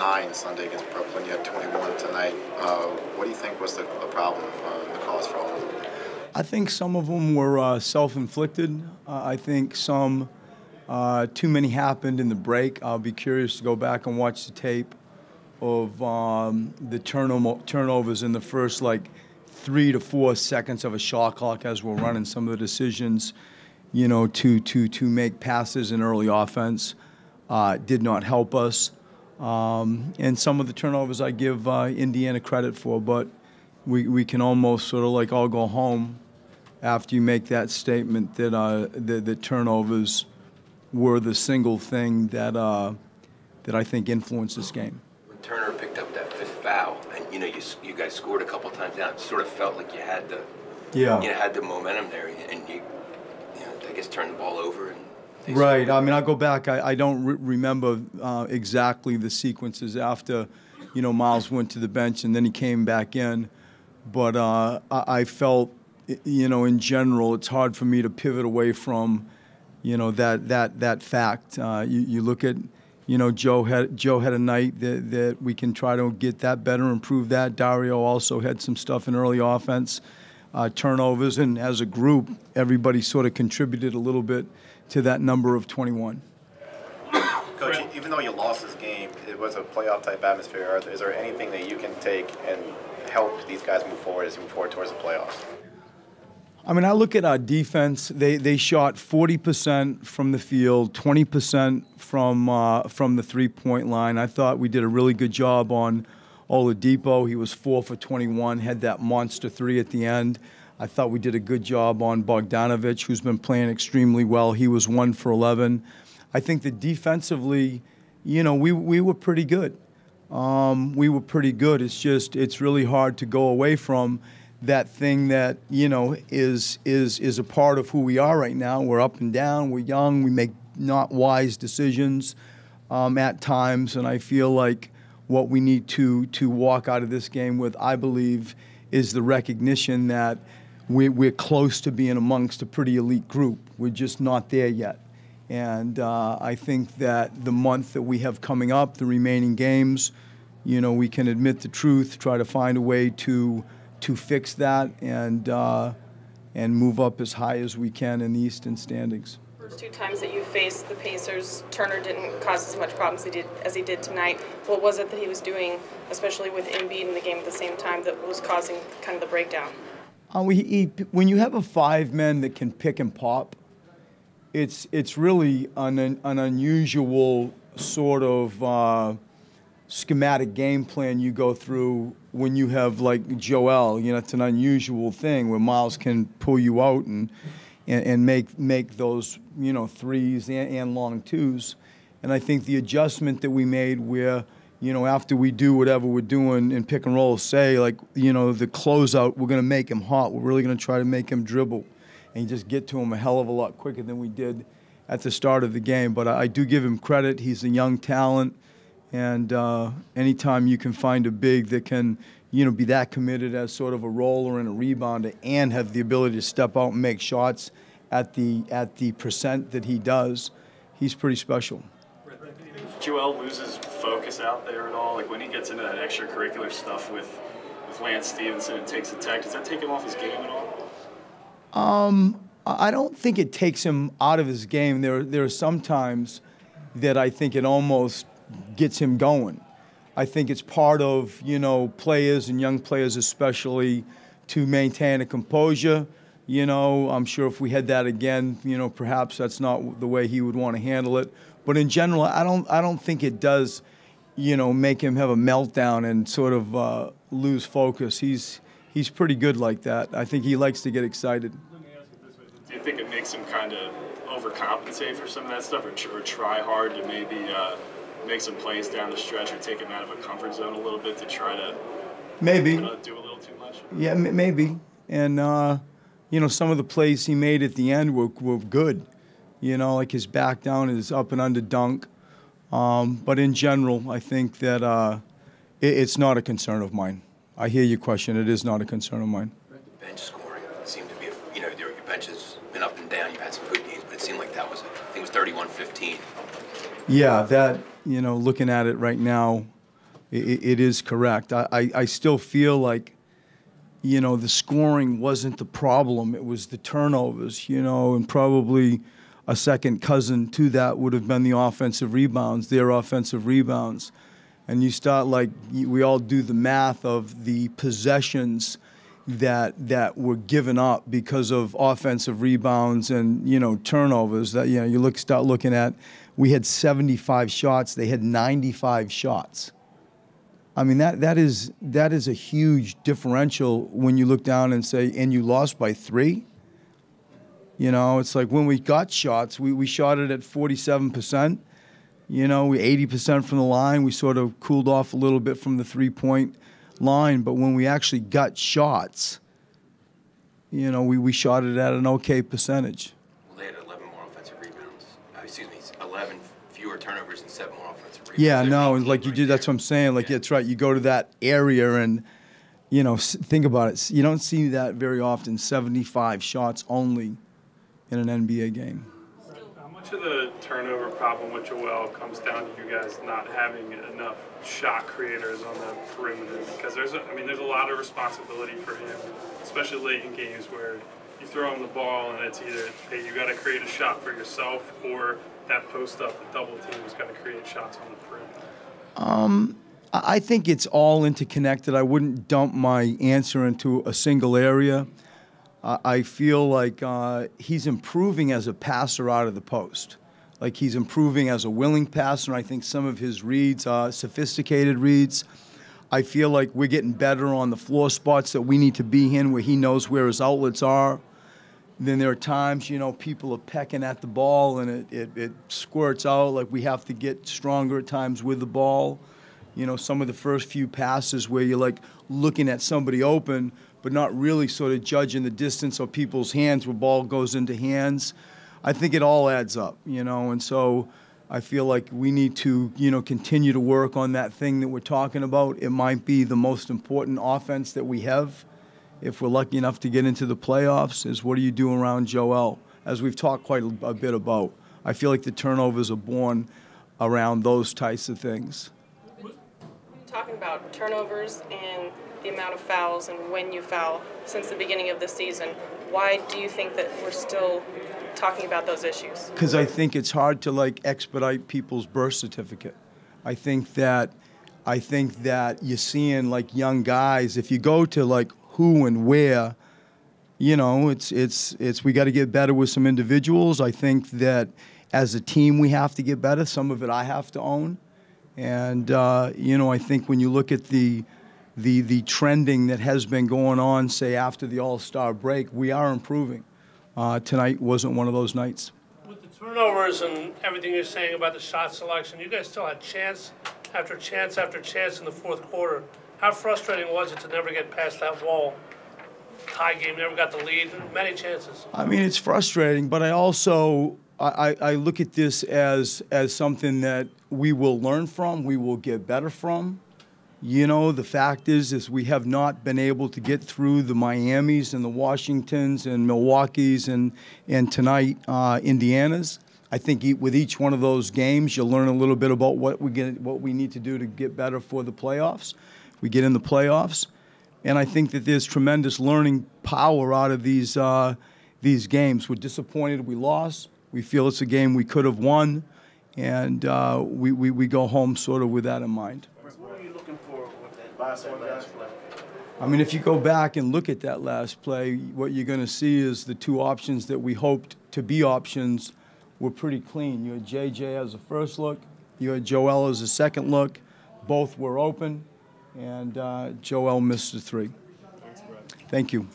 9 Sunday against Brooklyn. You had 21 tonight. What do you think was the problem, the cause for all of them? I think some of them were self-inflicted. I think some too many happened in the break. I'll be curious to go back and watch the tape of the turnovers in the first 3 to 4 seconds of a shot clock as we're running. Some of the decisions, to make passes in early offense did not help us. And some of the turnovers I give Indiana credit for, but we can almost sort of all go home after you make that statement that the turnovers were the single thing that I think influenced this game. When Turner picked up that 5th foul, and you guys scored a couple times down, it sort of felt like you had the momentum there, and you I guess turned the ball over. And right. I mean, I'll go back. I don't remember exactly the sequences after, Miles went to the bench and then he came back in. But I felt, in general, it's hard for me to pivot away from, that fact. You look at, Joe had a night that we can try to get that better, improve that. Dario also had some stuff in early offense, turnovers, and as a group, everybody sort of contributed a little bit to that number of 21. Coach, even though you lost this game, it was a playoff-type atmosphere. Is there anything that you can take and help these guys move forward as we move forward towards the playoffs? I mean, I look at our defense. They shot 40% from the field, 20% from the three-point line. I thought we did a really good job on Oladipo. He was 4 for 21, had that monster 3 at the end. I thought we did a good job on Bogdanovich, who's been playing extremely well. He was 1 for 11. I think that defensively, we were pretty good. We were pretty good. It's really hard to go away from that thing that, is a part of who we are right now. We're up and down. We're young. We make not wise decisions at times. And I feel like what we need to walk out of this game with, I believe, is the recognition that we're close to being amongst a pretty elite group. We're just not there yet. And I think that the month that we have coming up, the remaining games, we can admit the truth, try to find a way to fix that and move up as high as we can in the Eastern standings. First 2 times that you faced the Pacers, Turner didn't cause as much problems as he did tonight. What was it that he was doing, especially with Embiid in the game at the same time, that was causing kind of the breakdown? When you have a 5 men that can pick and pop, it's really an unusual sort of schematic game plan you go through when you have Joel. It's an unusual thing where Miles can pull you out and make those threes and long twos. And I think the adjustment that we made where after we do whatever we're doing in pick and roll, say the closeout, we're going to make him hot. We're really going to try to make him dribble and just get to him a hell of a lot quicker than we did at the start of the game. But I do give him credit. He's a young talent. And anytime you can find a big that can, be that committed as sort of a roller and a rebounder and have the ability to step out and make shots at the percent that he does, he's pretty special. Joel loses focus out there at all? Like when he gets into that extracurricular stuff with Lance Stevenson and takes a tech, does that take him off his game at all? I don't think it takes him out of his game. There are some times that I think it almost gets him going. I think it's part of, players and young players especially to maintain a composure. I'm sure if we had that again, perhaps that's not the way he would want to handle it. But in general, I don't think it does, make him have a meltdown and sort of lose focus. He's pretty good like that. I think he likes to get excited. Let me ask it this way. Do you think it makes him kind of overcompensate for some of that stuff or try hard to maybe make some plays down the stretch or take him out of a comfort zone a little bit to try to maybe do a little too much? Yeah, maybe. And, some of the plays he made at the end were good. Like his back down, his up and under dunk. But in general, I think that it's not a concern of mine. I hear your question. It is not a concern of mine. Bench scoring seemed to be, your bench has been up and down. You've had some good games, but it seemed like that was, I think it was 31-15. Yeah, that, looking at it right now, it is correct. I still feel like, the scoring wasn't the problem. It was the turnovers, and probably a second cousin to that would have been the offensive rebounds, their offensive rebounds. And you start we all do the math of the possessions that were given up because of offensive rebounds and, turnovers that, start looking at, we had 75 shots, they had 95 shots. I mean, that is a huge differential when you look down and say, and you lost by 3. It's like when we got shots, we shot it at 47%. We 80% from the line. We sort of cooled off a little bit from the 3-point line. But when we actually got shots, we shot it at an okay percentage. Well, they had 11 more offensive rebounds. 11 fewer turnovers and 7 more offensive rebounds. Yeah, no, and like you do, that's what I'm saying. Like, that's right. You go to that area and, think about it. You don't see that very often, 75 shots only in an NBA game. How much of the turnover problem with Joel comes down to you guys not having enough shot creators on the perimeter? Because there's a lot of responsibility for him, especially late in games where you throw him the ball and it's either, hey, you got to create a shot for yourself, or that post up, the double team's got to create shots on the perimeter. I think it's all interconnected. I wouldn't dump my answer into a single area. I feel like he's improving as a passer out of the post. Like, he's improving as a willing passer. I think some of his reads are sophisticated reads. I feel like we're getting better on the floor spots that we need to be in, where he knows where his outlets are. Then there are times, people are pecking at the ball and it squirts out. Like, we have to get stronger at times with the ball. Some of the first few passes where you're like looking at somebody open, but not really sort of judging the distance of people's hands where ball goes into hands. I think it all adds up, and so I feel like we need to, continue to work on that thing that we're talking about. It might be the most important offense that we have, if we're lucky enough to get into the playoffs, is what do you do around Joel, as we've talked quite a bit about. I feel like the turnovers are born around those types of things. Talking about turnovers and the amount of fouls and when you foul since the beginning of the season, why do you think that we're still talking about those issues? Because I think it's hard to expedite people's birth certificate. I think that you're seeing young guys. If you go to who and where, it's we got to get better with some individuals. I think that as a team we have to get better. Some of it I have to own, and I think when you look at the trending that has been going on, say, after the All-Star break, we are improving. Tonight wasn't one of those nights. With the turnovers and everything you're saying about the shot selection, you guys still had chance after chance after chance in the fourth quarter. How frustrating was it to never get past that wall? Tie game, never got the lead, many chances. I mean, it's frustrating, but I also I look at this as something that we will learn from, we will get better from. The fact is we have not been able to get through the Miamis and the Washingtons and Milwaukees and tonight Indianas. I think with each one of those games, you'll learn a little bit about what we need to do to get better for the playoffs. We get in the playoffs, and I think that there's tremendous learning power out of these games. We're disappointed we lost. We feel it's a game we could have won, and we go home sort of with that in mind. What are you looking for with that last play? I mean, if you go back and look at that last play, what you're going to see is the two options that we hoped to be options were pretty clean. You had JJ as a first look. You had Joel as a second look. Both were open, and Joel missed the 3. Thank you.